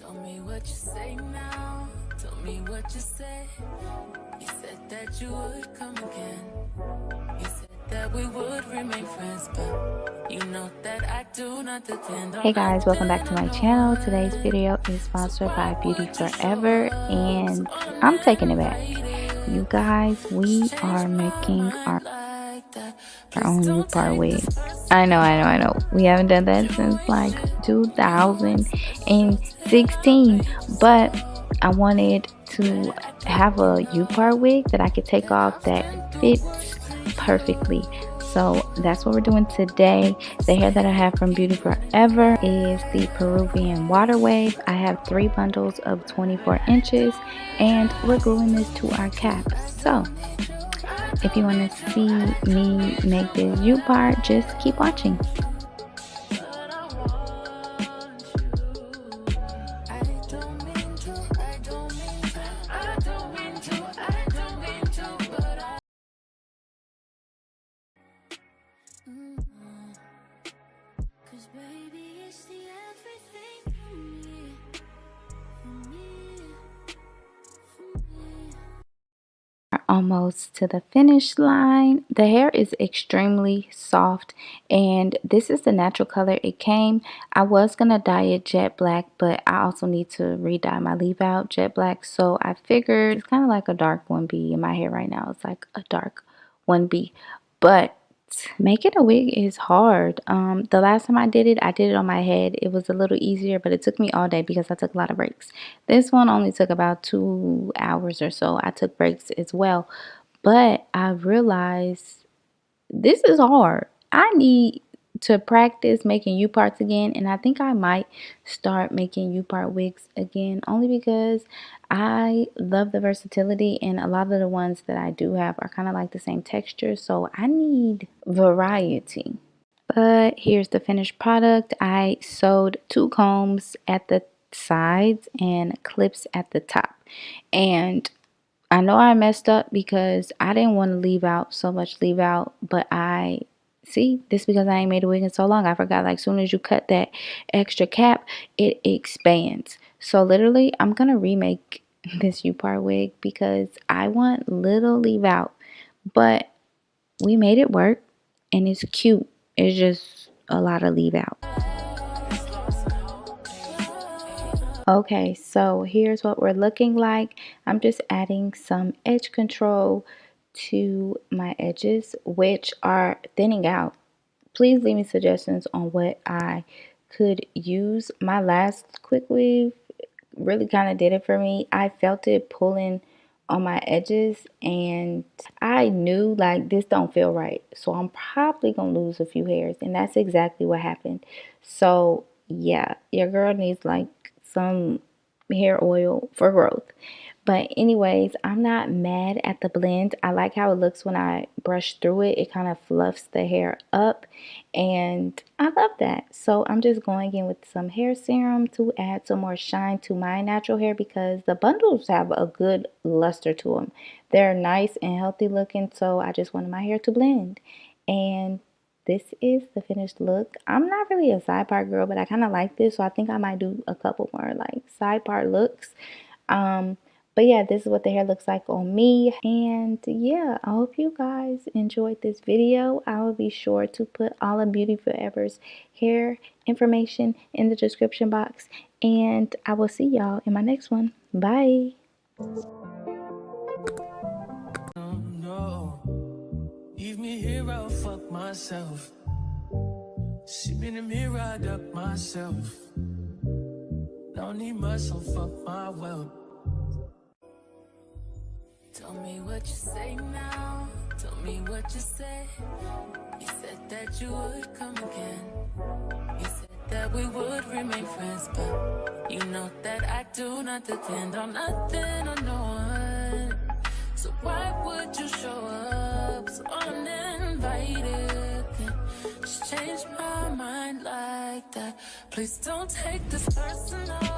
Tell me what you say now. Tell me what you say. You said that you would come again. You said that we would remain friends, but you know that I do not depend on. Hey guys, welcome back to my channel. Today's video is sponsored by Beautyforever, and I'm taking it back. You guys, we are making our own U-part wig. I know. We haven't done that since like 2016, but I wanted to have a U-part wig that I could take off that fits perfectly. So that's what we're doing today. The hair that I have from Beautyforever is the Peruvian water wave. I have 3 bundles of 24 inches, and we're gluing this to our cap. So if you want to see me make this U-part, just keep watching. Almost to the finish line. The hair is extremely soft, and this is the natural color it came. I was gonna dye it jet black, but I also need to re-dye my leave out jet black, so I figured it's kind of like a dark 1B in my hair right now. It's like a dark 1B, but making a wig is hard. The last time I did it on my head. It was a little easier, but it took me all day because I took a lot of breaks. This one only took about 2 hours or so. I took breaks as well, but I realized this is hard. I need to practice making U-parts again, and I think I might start making U-part wigs again, only because I love the versatility, and a lot of the ones that I do have are kind of like the same texture, so I need variety. But here's the finished product. I sewed 2 combs at the sides and clips at the top, and I know I messed up because I didn't want to leave out so much leave out, but see, this because I ain't made a wig in so long. I forgot, like, soon as you cut that extra cap, it expands. So literally, I'm gonna remake this U-part wig because I want little leave out, but we made it work and it's cute. It's just a lot of leave out. Okay, so here's what we're looking like. I'm just adding some edge control to my edges, which are thinning out. Please leave me suggestions on what I could use. My last quick weave really kind of did it for me. I felt it pulling on my edges, and I knew like this don't feel right, so I'm probably gonna lose a few hairs, and that's exactly what happened. So yeah, your girl needs like some hair oil for growth. But anyways, I'm not mad at the blend. I like how it looks when I brush through it. It kind of fluffs the hair up, and I love that. So I'm just going in with some hair serum to add some more shine to my natural hair, because the bundles have a good luster to them. They're nice and healthy looking, so I just wanted my hair to blend. And this is the finished look. I'm not really a side part girl, but I kind of like this, so I think I might do a couple more like side part looks. But yeah, this is what the hair looks like on me. And yeah, I hope you guys enjoyed this video. I will be sure to put all of Beautyforever's hair information in the description box, and I will see y'all in my next one. Bye. Leave me here, I'll fuck myself. See me in the mirror, I duck myself. Don't need much, so fuck my wealth. Tell me what you say now. Tell me what you say. You said that you would come again. You said that we would remain friends, but you know that I do not depend on nothing or no one. So why would you show up so uninvited? Just change my mind like that. Please don't take this personal.